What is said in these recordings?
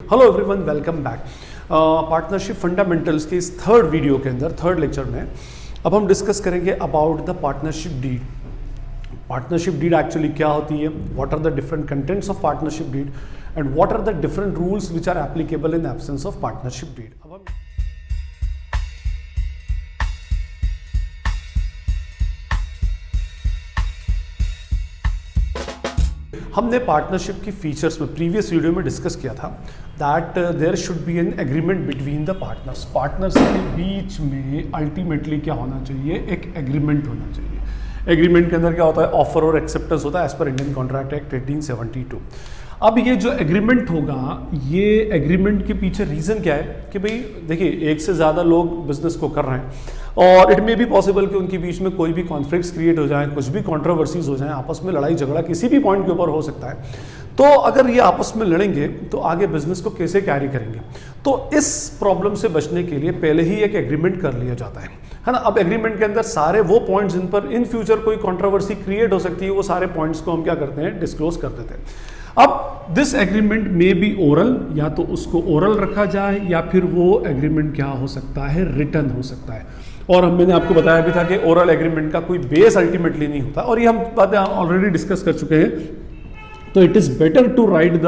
Hello everyone, welcome back. Partnership fundamentals के इस third video के अंदर, थर्ड लेक्चर में अब हम डिस्कस करेंगे about the partnership deed. Partnership deed actually क्या होती है, what are the different contents of partnership deed and what are the different rules which are applicable in absence of partnership deed. अब हम हमने पार्टनरशिप की features में previous video में discuss किया था that there should be an agreement between the partners. Partners के बीच में अल्टीमेटली क्या होना चाहिए, एक एग्रीमेंट होना चाहिए। एग्रीमेंट के अंदर क्या होता है, ऑफर और एक्सेप्टेंस होता है as per Indian contract act 1872। अब ये जो एग्रीमेंट होगा, ये एग्रीमेंट के पीछे रीज़न क्या है कि भाई देखिए, एक से ज़्यादा लोग बिजनेस को कर रहे हैं और इट मे बी पॉसिबल कि उनके बीच में कोई भी कॉन्फ्लिक्ट्स क्रिएट हो जाए, कुछ भी कंट्रोवर्सीज हो जाए, आपस में लड़ाई झगड़ा किसी भी पॉइंट के ऊपर हो सकता है। तो अगर ये आपस में लड़ेंगे तो आगे बिजनेस को कैसे कैरी करेंगे। तो इस प्रॉब्लम से बचने के लिए पहले ही एक एग्रीमेंट कर लिया जाता है ना। अब एग्रीमेंट के अंदर सारे वो पॉइंट्स जिन पर इन फ्यूचर कोई कंट्रोवर्सी क्रिएट हो सकती है, वो सारे पॉइंट्स को हम क्या करते हैं, डिस्क्लोज कर देते हैं। अब दिस एग्रीमेंट में बी ओरल, या तो उसको ओरल रखा जाए या फिर वो एग्रीमेंट क्या हो सकता है, रिटन हो सकता है। और मैंने आपको बताया भी था कि ओरल एग्रीमेंट का कोई बेस अल्टीमेटली नहीं होता, और ये हम बातें ऑलरेडी डिस्कस कर चुके हैं। तो it is better to write the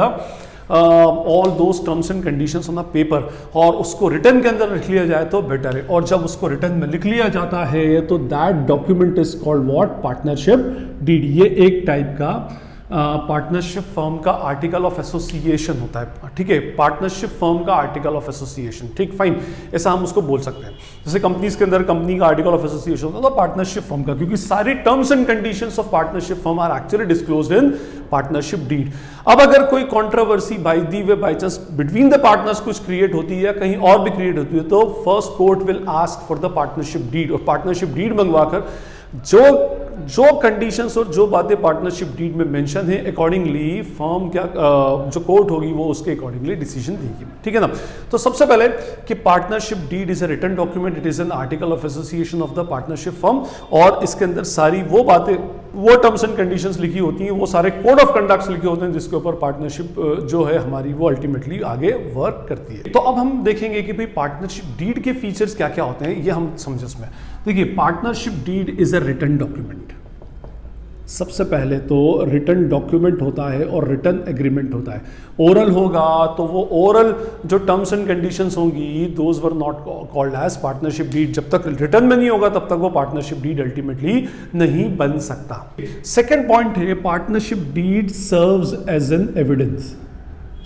all those terms and conditions on the paper, और उसको रिटर्न के अंदर लिख लिया जाए तो बेटर है। और जब उसको रिटर्न में लिख लिया जाता है तो that document is called what, partnership deed. ये एक टाइप का पार्टनरशिप फर्म का आर्टिकल ऑफ एसोसिएशन होता है, ठीक है। पार्टनरशिप फर्म का आर्टिकल ऑफ एसोसिएशन, ठीक, फाइन, ऐसा हम उसको बोल सकते हैं। जैसे कंपनीज के अंदर कंपनी का आर्टिकल ऑफ एसोसिएशन होता है, तो पार्टनरशिप फर्म का, क्योंकि सारी terms and conditions of partnership firm are actually disclosed in partnership deed. अब अगर कोई controversy by the way by chance between the partners कुछ क्रिएट होती है या कहीं और भी क्रिएट होती है, तो first court will ask for the partnership deed, और पार्टनरशिप डीड मंगवाकर जो कंडीशंस और जो बातें पार्टनरशिप डीड में मेंशन है, अकॉर्डिंगली फर्म क्या जो कोर्ट होगी वो उसके अकॉर्डिंगली डिसीजन देगी, ठीक है ना। तो सबसे पहले कि partnership deed is a written document, it is an article of association of the partnership firm, और इसके अंदर सारी वो बातें, वो टर्म्स एंड कंडीशंस लिखी होती हैं, वो सारे कोड ऑफ कंडक्ट्स लिखे होते हैं जिसके ऊपर पार्टनरशिप जो है हमारी वो अल्टीमेटली आगे वर्क करती है। तो अब हम देखेंगे कि भाई पार्टनरशिप डीड के फीचर्स क्या क्या होते हैं, ये हम समझे इसमें। देखिए, partnership deed is a written document. सबसे पहले तो रिटन डॉक्यूमेंट होता है और रिटन एग्रीमेंट होता है। ओरल होगा तो वो ओरल जो टर्म्स एंड कंडीशंस होंगी, those were not called as partnership deed. जब तक रिटन में नहीं होगा तब तक वो पार्टनरशिप डीड अल्टीमेटली नहीं बन सकता। सेकेंड पॉइंट है, partnership deed serves as an evidence,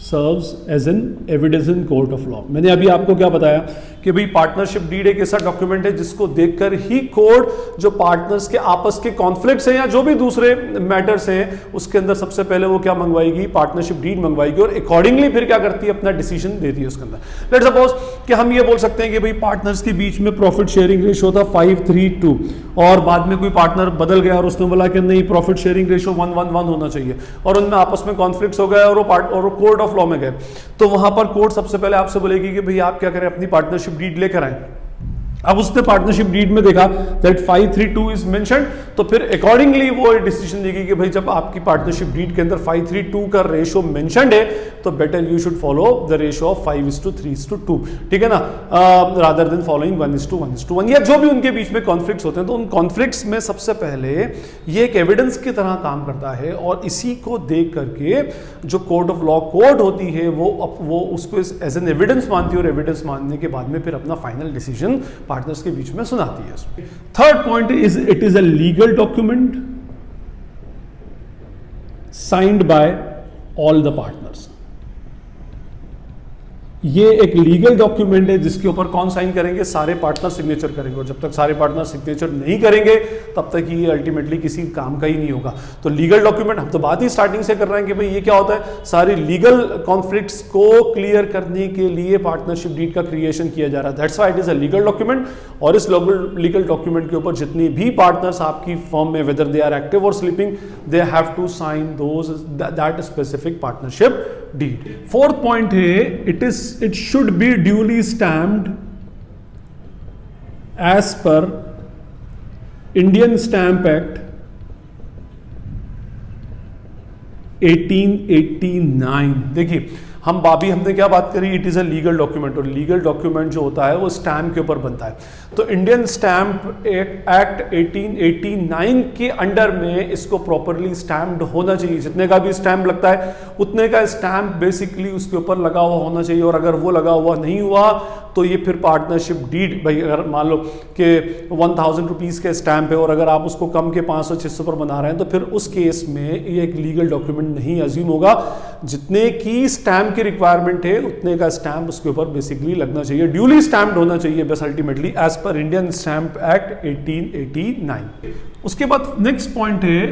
serves as an evidence in court of law. मैंने अभी आपको क्या बताया कि भाई पार्टनरशिप डीड एक ऐसा डॉक्यूमेंट है जिसको देखकर ही कोर्ट जो पार्टनर्स के आपस के कॉन्फ्लिक्ट्स हैं या जो भी दूसरे मैटर्स हैं, उसके अंदर सबसे पहले वो क्या मंगवाएगी, पार्टनरशिप डीड मंगवाएगी, और अकॉर्डिंगली फिर क्या करती है, अपना डिसीजन देती है उसके अंदर। लेट्स सपोज कि हम ये बोल सकते हैं कि भाई पार्टनर्स के बीच में प्रॉफिट शेयरिंग रेशियो था 5:3:2, और बाद में कोई पार्टनर बदल गया और उसने बोला कि नहीं, प्रॉफिट शेयरिंग रेशियो 1:1:1 होना चाहिए, और उनमें आपस में कॉन्फ्लिक्ट्स हो गए और वो कोर्ट ऑफ लॉ में गए। तो वहां पर कोर्ट सबसे पहले आपसे बोलेगी कि भाई आप क्या करें, अपनी पार्टनरशिप डीड लेकर आए। अब उसने पार्टनरशिप डीड में देखा दैट 5:3:2 इज मेंशन्ड, तो फिर अकॉर्डिंगली वो डिसीजन देगी कि भाई जब आपकी पार्टनरशिप डीड के अंदर 5:3:2 का रेशियो मेंशन्ड है तो better you should follow the ratio of 5:3:2, ठीक है ना, रादर देन फॉलोइंग 1:1:1, या जो भी उनके बीच में कॉन्फ्लिक्ट्स होते हैं। तो उन कॉन्फ्लिक्ट्स में सबसे पहले ये एक एविडेंस की तरह काम करता है, और इसी को देख करके जो कोर्ट ऑफ लॉ कोर्ट होती है वो उसको एज एन एविडेंस मानती है, और एविडेंस मानने के बाद में फिर अपना फाइनल डिसीजन पार्टनर्स के बीच में सुनाती है। Third point is it is a legal document signed by all the partners. ये एक लीगल डॉक्यूमेंट है जिसके ऊपर कौन साइन करेंगे, सारे पार्टनर सिग्नेचर करेंगे, और जब तक सारे पार्टनर सिग्नेचर नहीं करेंगे तब तक ये अल्टीमेटली किसी काम का ही नहीं होगा। तो लीगल डॉक्यूमेंट, हम तो बात ही स्टार्टिंग से कर रहे हैं कि भाई ये क्या होता है, सारी लीगल कॉन्फ्लिक्ट्स को क्लियर करने के लिए पार्टनरशिप डीड का क्रिएशन किया जा रहा है, that's why it is a legal document. और इस लीगल डॉक्यूमेंट के ऊपर जितनी भी पार्टनर्स आपकी फर्म में, वेदर दे आर एक्टिव और sleeping, they have to sign those that specific partnership deed. Fourth point है, it should be duly stamped as per Indian Stamp Act 1889। देखिए, हमने क्या बात करी, it is a legal document, और legal document जो होता है वो स्टैम्प के ऊपर बनता है। तो इंडियन स्टैम्प एक्ट 1889 के अंडर में इसको प्रॉपरली स्टैम्प्ड होना चाहिए। जितने का भी स्टैम्प लगता है उतने का स्टैम्प बेसिकली उसके ऊपर लगा हुआ होना चाहिए, और अगर वो लगा हुआ नहीं हुआ तो ये फिर पार्टनरशिप डीड, भाई अगर मान लो कि 1000 रुपीज़ के स्टैम्प है और अगर आप उसको कम के 500-600 पर बना रहे हैं तो फिर उस केस में ये एक लीगल डॉक्यूमेंट नहीं अज्यूम होगा। जितने की स्टैम्प की रिक्वायरमेंट है उतने का स्टैम्प उसके ऊपर बेसिकली लगना चाहिए, ड्यूली स्टैम्प्ड होना चाहिए बस ultimately as per Indian Stamp Act 1889। उसके बाद नेक्स्ट पॉइंट है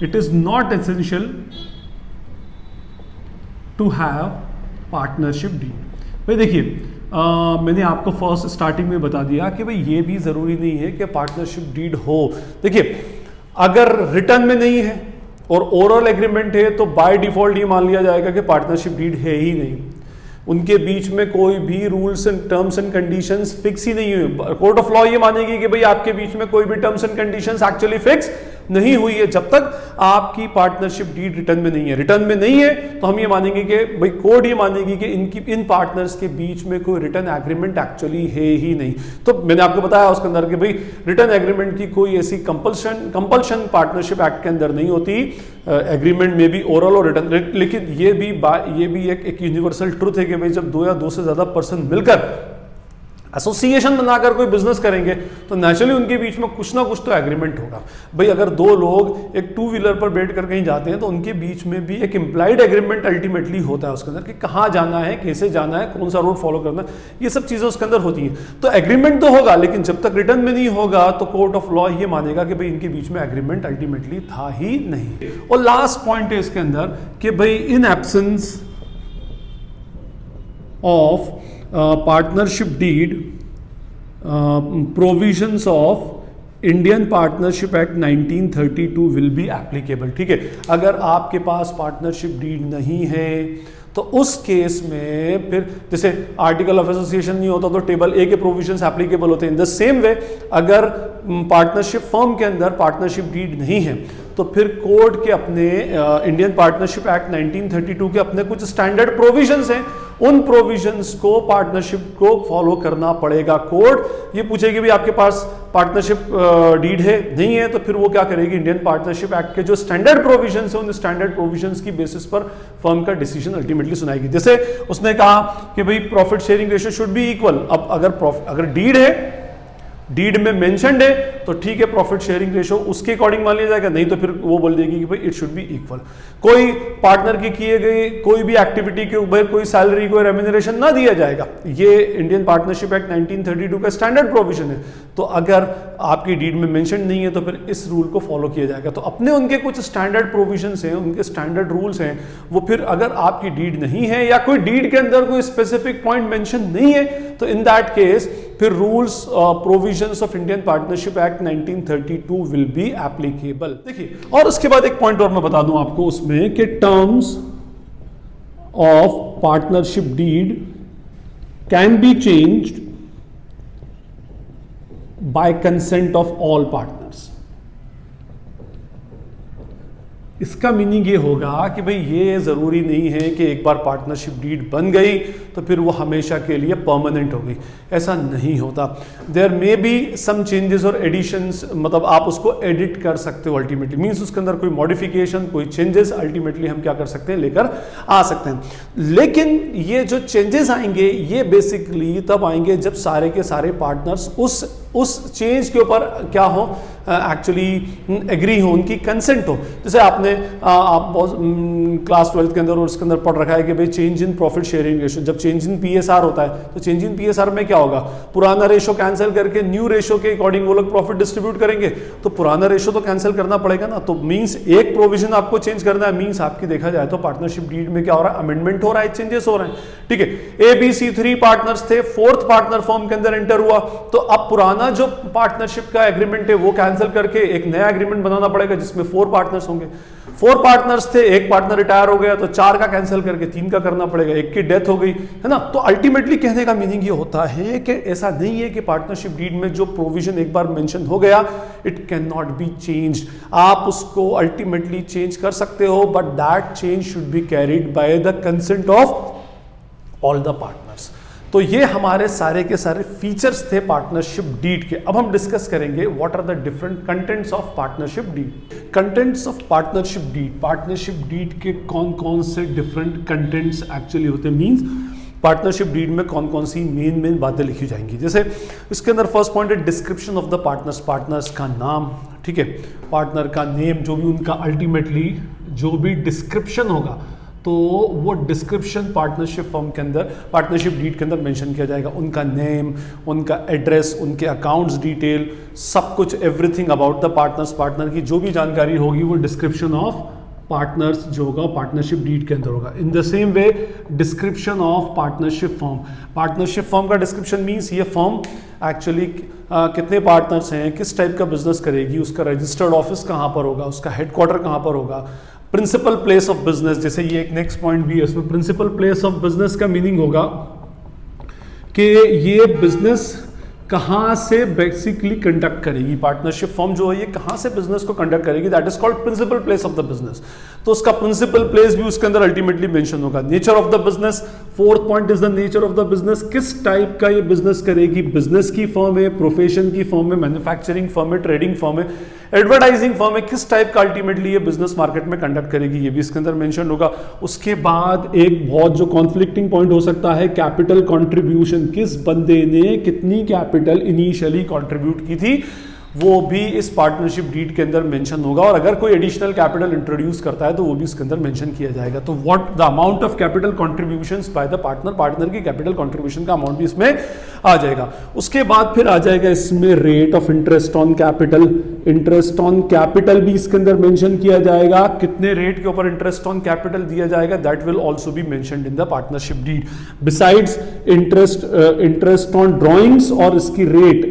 it is not essential to have partnership deed. भाई देखिए मैंने आपको फर्स्ट स्टार्टिंग में बता दिया कि भाई ये भी ज़रूरी नहीं है कि पार्टनरशिप डीड हो। देखिए अगर रिटर्न में नहीं है और ओरल एग्रीमेंट है तो बाय डिफॉल्ट ये मान लिया जाएगा कि पार्टनरशिप डीड है ही नहीं, उनके बीच में कोई भी rules and terms and conditions fix ही नहीं हुए। कोर्ट ऑफ लॉ ये मानेगी कि भाई आपके बीच में कोई भी terms and conditions actually fix नहीं हुई है जब तक आपकी पार्टनरशिप डीड रिटर्न में नहीं है। रिटर्न में नहीं है तो हम ये मानेंगे कि भाई कोर्ट ये मानेगी कि इन पार्टनर्स के बीच में कोई रिटर्न एग्रीमेंट एक्चुअली है ही नहीं। तो मैंने आपको बताया उसके अंदर कि भाई रिटर्न एग्रीमेंट की कोई ऐसी कंपल्शन पार्टनरशिप एक्ट के अंदर नहीं होती। एग्रीमेंट में भी ओरल और रिटर्न, लेकिन ये भी एक यूनिवर्सल ट्रुथ है कि भाई जब 2 या 2 से ज्यादा पर्सन मिलकर एसोसिएशन बनाकर कोई बिजनेस करेंगे तो नेचुरली उनके बीच में कुछ ना कुछ तो एग्रीमेंट होगा। भाई अगर 2 लोग एक 2 व्हीलर पर बैठ कर कहीं जाते हैं तो उनके बीच में भी एक इम्प्लाइड एग्रीमेंट अल्टीमेटली होता है उसके अंदर कि कहाँ जाना है, कैसे जाना है, कौन सा रोड फॉलो करना है, ये सब चीज़ें उसके अंदर होती हैं। तो एग्रीमेंट तो होगा, लेकिन जब तक रिटर्न में नहीं होगा तो कोर्ट ऑफ लॉ ये मानेगा कि भाई इनके बीच में एग्रीमेंट अल्टीमेटली था ही नहीं। और लास्ट पॉइंट है इसके अंदर कि भाई in absence of partnership deed provisions of Indian Partnership Act 1932 will be applicable. ठीक है, अगर आपके पास पार्टनरशिप डीड नहीं है तो उस केस में फिर जैसे आर्टिकल ऑफ एसोसिएशन नहीं होता तो टेबल ए के प्रोविजंस एप्लीकेबल होते हैं। इन द सेम वे अगर पार्टनरशिप फर्म के अंदर पार्टनरशिप डीड नहीं है तो फिर कोर्ट के अपने इंडियन पार्टनरशिप एक्ट 1932 के अपने कुछ स्टैंडर्ड प्रोविजंस हैं, उन प्रोविजंस को पार्टनरशिप को फॉलो करना पड़ेगा। कोर्ट ये पूछेगी भी आपके पास पार्टनरशिप डीड है, नहीं है, तो फिर वो क्या करेगी, इंडियन पार्टनरशिप एक्ट के जो स्टैंडर्ड प्रोविजंस हैं उन स्टैंडर्ड प्रोविजंस की बेसिस पर फर्म का डिसीजन अल्टीमेटली सुनाएगी। जैसे उसने कहा कि भाई profit sharing ratio should be equal. अब अगर डीड है, डीड में मेंशन्ड है तो ठीक है, प्रॉफिट शेयरिंग रेशो उसके अकॉर्डिंग मान लिया जाएगा, नहीं तो फिर वो बोल देगी कि भाई इट शुड बी इक्वल। कोई पार्टनर की किए गए कोई भी एक्टिविटी के ऊपर कोई सैलरी कोई रेम्यूनरेशन ना दिया जाएगा, ये इंडियन पार्टनरशिप एक्ट 1932 का स्टैंडर्ड प्रोविजन है। तो अगर आपकी डीड में मेंशन नहीं है तो फिर इस रूल को फॉलो किया जाएगा। तो अपने उनके कुछ स्टैंडर्ड प्रोविजंस हैं, उनके स्टैंडर्ड रूल्स हैं, वो फिर अगर आपकी डीड नहीं है या कोई डीड के अंदर कोई स्पेसिफिक पॉइंट मेंशन नहीं है तो इन दैट केस फिर rules provisions of Indian Partnership Act 1932 will be applicable. देखिए, और उसके बाद एक पॉइंट और मैं बता दूं आपको उसमें कि terms of partnership deed can be changed by consent of all partners. इसका मीनिंग ये होगा कि भाई ये जरूरी नहीं है कि एक बार पार्टनरशिप डीड बन गई तो फिर वो हमेशा के लिए परमानेंट होगी, ऐसा नहीं होता। There may be some changes और एडिशंस, मतलब आप उसको एडिट कर सकते हो अल्टीमेटली, मीन्स उसके अंदर कोई मॉडिफिकेशन कोई चेंजेस अल्टीमेटली हम क्या कर सकते हैं, लेकर आ सकते हैं। लेकिन ये जो चेंजेस आएंगे ये बेसिकली तब आएंगे जब सारे के सारे पार्टनर्स उस चेंज के ऊपर क्या हो, एक्चुअली एग्री हो, उनकी कंसेंट हो। जैसे आपने आप क्लास 12 के अंदर और उसके अंदर पढ़ रखा है कि भाई change in profit sharing ratio, जब चेंज इन पीएसआर होता है तो चेंज इन पीएसआर में क्या होगा, पुराना रेशो कैंसिल करके न्यू रेशो के अकॉर्डिंग वो लोग प्रॉफिट डिस्ट्रीब्यूट करेंगे, तो पुराना रेशो तो कैंसिल करना पड़ेगा ना। तो मींस एक प्रोविजन आपको चेंज करना है, मींस आपकी देखा जाए तो पार्टनरशिप डीड में क्या हो रहा है, अमेंडमेंट हो रहा है, चेंजेस हो रहे हैं। ठीक है। ए बी सी 3 पार्टनर्स थे, फोर्थ पार्टनर फर्म के अंदर एंटर हुआ, तो अब पुराना जो पार्टनरशिप का एग्रीमेंट है वो कैंसिल करके एक नया एग्रीमेंट बनाना पड़ेगा जिसमें 4 पार्टनर्स होंगे। 4 पार्टनर्स थे, एक पार्टनर रिटायर हो गया तो 4 का कैंसिल करके 3 का करना पड़ेगा, एक की डेथ हो गई, है ना। तो अल्टीमेटली कहने का मीनिंग ये होता है कि ऐसा नहीं है कि पार्टनरशिप डीड में जो प्रोविजन एक बार मेंशन हो गया it can not be change. आप उसको अल्टीमेटली चेंज कर सकते हो, but that change should be carried by the consent of all the partners. तो ये हमारे सारे के सारे फीचर्स थे पार्टनरशिप डीड के। अब हम डिस्कस करेंगे what are the different contents of partnership deed. Contents of partnership deed, partnership deed के कौन कौन से डिफरेंट कंटेंट्स एक्चुअली होते हैं, मींस पार्टनरशिप डीड में कौन कौन सी मेन बातें लिखी जाएंगी। जैसे इसके अंदर फर्स्ट पॉइंट है description of the partners, partners का नाम, ठीक है, पार्टनर का नेम, जो भी उनका अल्टीमेटली जो भी डिस्क्रिप्शन होगा तो वो डिस्क्रिप्शन पार्टनरशिप फर्म के अंदर, पार्टनरशिप डीड के अंदर मेंशन किया जाएगा। उनका नेम, उनका एड्रेस, उनके अकाउंट्स डिटेल, सब कुछ, everything about the partners, partner की जो भी जानकारी होगी वो डिस्क्रिप्शन ऑफ पार्टनर्स जो होगा पार्टनरशिप डीड के अंदर होगा। In the same way description of partnership firm, partnership firm का डिस्क्रिप्शन मींस ये फर्म एक्चुअली कितने पार्टनर्स हैं, किस टाइप का बिजनेस करेगी, उसका रजिस्टर्ड ऑफिस कहाँ पर होगा, उसका हेडक्वार्टर कहाँ पर होगा, प्रिंसिपल प्लेस ऑफ बिजनेस, जैसे ये एक नेक्स्ट पॉइंट भी है उसमें। प्रिंसिपल प्लेस ऑफ बिजनेस का मीनिंग होगा कि ये बिजनेस कहाँ से बेसिकली कंडक्ट करेगी, पार्टनरशिप फर्म जो है ये कहाँ से बिजनेस को कंडक्ट करेगी, that is called principal place of the business. तो उसका प्रिंसिपल प्लेस भी उसके अंदर अल्टीमेटली मेंशन होगा। Nature of the business, fourth point is the nature of the business, किस टाइप का ये बिजनेस करेगी, बिजनेस की फर्म है, प्रोफेशन की फर्म है, मैन्युफैक्चरिंग फर्म है, ट्रेडिंग फर्म है, एडवर्टाइजिंग फर्म है, किस टाइप का अल्टीमेटली ये बिजनेस मार्केट में कंडक्ट करेगी ये भी इसके अंदर मेंशन होगा। उसके बाद एक बहुत जो कॉन्फ्लिक्टिंग पॉइंट हो सकता है कैपिटल कंट्रीब्यूशन, किस बंदे ने कितनी कैपिटल इनिशियली कंट्रीब्यूट की थी वो भी इस पार्टनरशिप डीड के अंदर मेंशन होगा। और अगर कोई एडिशनल कैपिटल इंट्रोड्यूस करता है तो वो भी इसके अंदर मेंशन किया जाएगा। तो what the amount of capital contributions by the partner, partner की कैपिटल कंट्रीब्यूशन का अमाउंट भी इसमें आ जाएगा। उसके बाद फिर आ जाएगा इसमें rate of interest on capital, interest on capital भी इसके अंदर मेंशन किया जाएगा, कितने रेट के ऊपर इंटरेस्ट ऑन कैपिटल दिया जाएगा, that will also be mentioned in the partnership deed. Besides interest on drawings और इसकी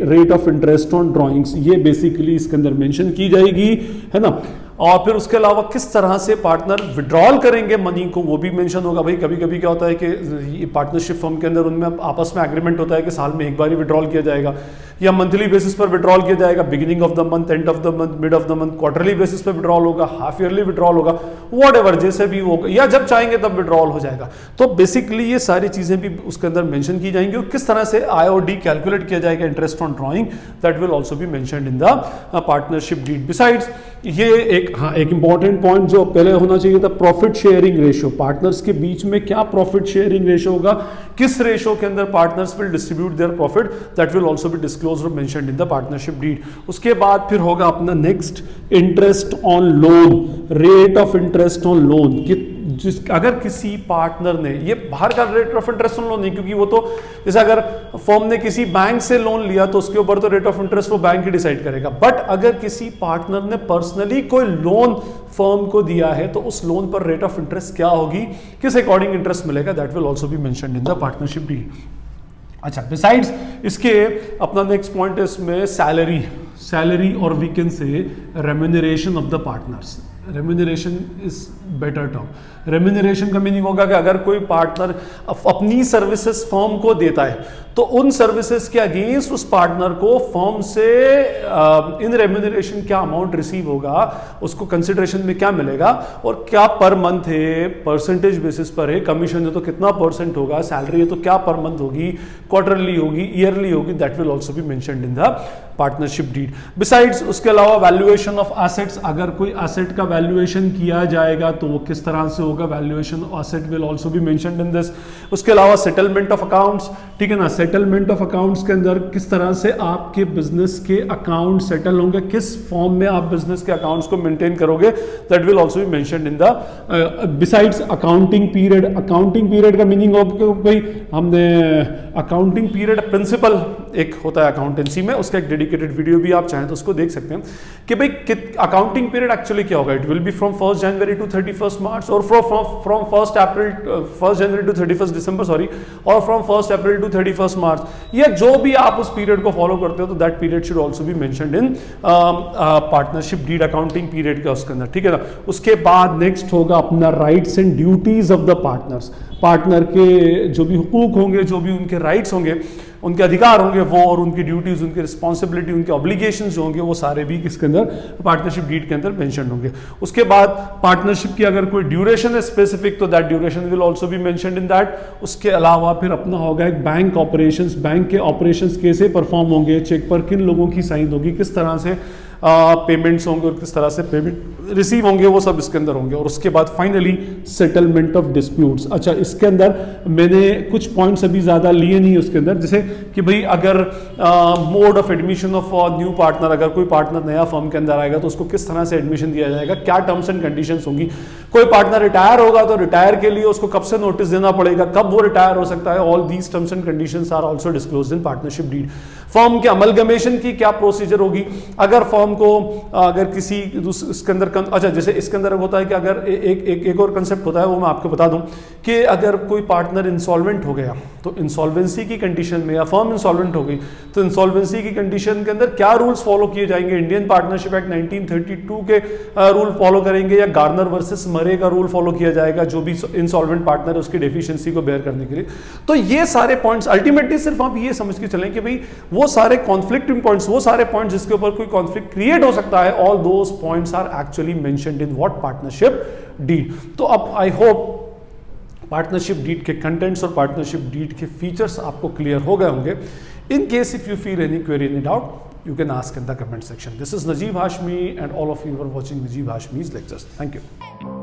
rate of interest on drawings, ये बेसिकली इसके अंदर मेंशन की जाएगी, है ना। और फिर उसके अलावा किस तरह से पार्टनर विड्रॉल करेंगे मनी को वो भी मेंशन होगा। भाई कभी कभी क्या होता है कि पार्टनरशिप फर्म के अंदर उनमें आपस में एग्रीमेंट होता है कि साल में एक बार ही विड्रॉल किया जाएगा या मंथली बेसिस पर विड्रॉल किया जाएगा, beginning of the month, end of the month, mid of the month, quarterly basis पर विड्रॉल होगा, हाफ ईयरली विड्रॉल होगा, व्हाटएवर जैसे भी होगा, या जब चाहेंगे तब विड्रॉल हो जाएगा। तो बेसिकली ये सारी चीजें भी उसके अंदर मेंशन की जाएंगी। और किस तरह से IOD कैलकुलेट किया जाएगा, interest on drawing, that will also be mentioned in the partnership deed. Besides ये एक इंपॉर्टेंट पॉइंट जो पहले होना चाहिए था, प्रॉफिट शेयरिंग रेशियो, पार्टनर्स के बीच में क्या प्रॉफिट शेयरिंग रेशियो होगा, किस रेशियो के अंदर partners will distribute their profit, that will also be disclosed और mentioned in the partnership deed. उसके बाद फिर होगा अपना next interest on loan, rate of interest on loan, अगर किसी पार्टनर ने, ये बाहर का rate of interest on loan नहीं, क्योंकि वो तो जैसे अगर फर्म ने किसी बैंक से लोन लिया तो उसके ऊपर तो रेट ऑफ इंटरेस्ट वो बैंक ही डिसाइड करेगा, बट अगर किसी पार्टनर ने पर्सनली कोई लोन फर्म को दिया है तो उस लोन पर रेट ऑफ इंटरेस्ट क्या होगी, किस अकॉर्डिंग इंटरेस्ट मिलेगा, that will also be mentioned in the partnership deed. अच्छा, बिसाइड्स इसके अपना नेक्स्ट पॉइंट है इसमें सैलरी और we can say remuneration of the partners. Remuneration is better term. Remuneration का मीनिंग होगा कि अगर कोई पार्टनर अपनी सर्विसेज फर्म को देता है तो उन सर्विसेज के अगेंस्ट उस पार्टनर को फर्म से इन रेम्यूनरेशन क्या अमाउंट रिसीव होगा, उसको कंसिडरेशन में क्या मिलेगा, और क्या पर मंथ है, परसेंटेज बेसिस पर है, कमीशन है तो कितना परसेंट होगा, सैलरी है तो क्या पर मंथ होगी, क्वार्टरली होगी, ईयरली होगी, that will also be mentioned in the partnership deed. Besides उसके अलावा वैल्यूएशन ऑफ एसेट्स, अगर कोई एसेट का वैल्यूएशन किया जाएगा तो वो किस तरह से होगा, valuation of asset will also be mentioned in this. उसके अलावा सेटलमेंट ऑफ अकाउंट्स, ठीक है ना, सेटलमेंट ऑफ अकाउंट्स के अंदर किस तरह से आपके बिजनेस के अकाउंट सेटल होंगे, किस फॉर्म में आप बिजनेस के अकाउंट्स को मेंटेन करोगे, that will also be mentioned in the. Besides accounting period, accounting period का मीनिंग होगा कि भाई हमने अकाउंटिंग पीरियड प्रिंसिपल एक होता है अकाउंटेंसी में, उसका एक डेडिकेटेड वीडियो भी आप चाहें तो उसको देख सकते हैं कि भाई अकाउंटिंग पीरियड एक्चुअली क्या होगा। it will be from 1st January to 31st March, or from 1st January to 31st December, sorry, or from 1st April to 31st March, या जो भी आप उस पीरियड को फॉलो करते हो, तो that period should also be mentioned in partnership deed accounting period का उसके अंदर, ठीक है ना। उसके बाद नेक्स्ट होगा अपना rights and duties of the partners. Partner के जो भी हुकूक होंगे, जो भी उनके राइट्स होंगे, उनके अधिकार होंगे वो, और उनकी ड्यूटीज, उनकी रिस्पॉन्सिबिलिटी, उनके ऑब्लिगेशंस जो होंगे वो सारे भी किसके अंदर, पार्टनरशिप डीड के अंदर मेंशन होंगे। उसके बाद पार्टनरशिप की अगर कोई ड्यूरेशन है स्पेसिफिक, तो that duration will also be mentioned in that. उसके अलावा फिर अपना होगा एक बैंक ऑपरेशंस, बैंक के ऑपरेशंस कैसे परफॉर्म होंगे, चेक पर किन लोगों की साइन होगी, किस तरह से पेमेंट्स होंगे और किस तरह से पेमेंट रिसीव होंगे, वो सब इसके अंदर होंगे। और उसके बाद फाइनली सेटलमेंट ऑफ डिस्प्यूट्स। अच्छा, इसके अंदर मैंने कुछ पॉइंट्स अभी ज़्यादा लिए नहीं उसके अंदर, जैसे कि भाई अगर mode of admission of new partner, अगर कोई पार्टनर नया फर्म के अंदर आएगा तो उसको किस तरह से एडमिशन दिया जाएगा, क्या टर्म्स एंड कंडीशंस होंगी। कोई पार्टनर रिटायर होगा तो रिटायर के लिए उसको कब से नोटिस देना पड़ेगा, कब वो रिटायर हो सकता है, all these terms and conditions are also disclosed in partnership deed. Firm के अमलगमेशन की क्या प्रोसीजर होगी, अगर फर्म को अगर किसी इसके अंदर, अच्छा जैसे इसके अंदर होता है कि अगर एक और कंसेप्ट होता है, वो मैं आपको बता दूं कि अगर कोई पार्टनर इंसॉल्वेंट हो गया तो इंसॉल्वेंसी की कंडीशन में, या फर्म इंसॉल्वेंट हो गई तो इंसॉल्वेंसी की कंडीशन के अंदर क्या रूल्स फॉलो किए जाएंगे। इंडियन पार्टनरशिप एक्ट 1932 के रूल फॉलो करेंगे, या गार्नर वर्सेस मरे का रूल फॉलो किया जाएगा, जो भी इंसॉल्वेंट पार्टनर है उसकी डेफिशिएंसी को बेयर करने के लिए। तो ये सारे पॉइंट्स अल्टीमेटली सिर्फ आप ये समझ के चलें कि भाई वो सारे कॉन्फ्लिक्टिंग पॉइंट्स, वो सारे पॉइंट्स जिसके ऊपर कोई कॉन्फ्लिक्ट क्रिएट हो सकता है, all those points are actually mentioned in what, partnership deed. तो अब आई होप पार्टनरशिप डीड के कंटेंट्स और पार्टनरशिप डीड के फीचर्स आपको क्लियर हो गए होंगे। In case if you feel any query, any doubt, you can ask in the comment section. This is Najeeb Hashmi and all of you are watching Najeeb Hashmi's lectures. Thank you.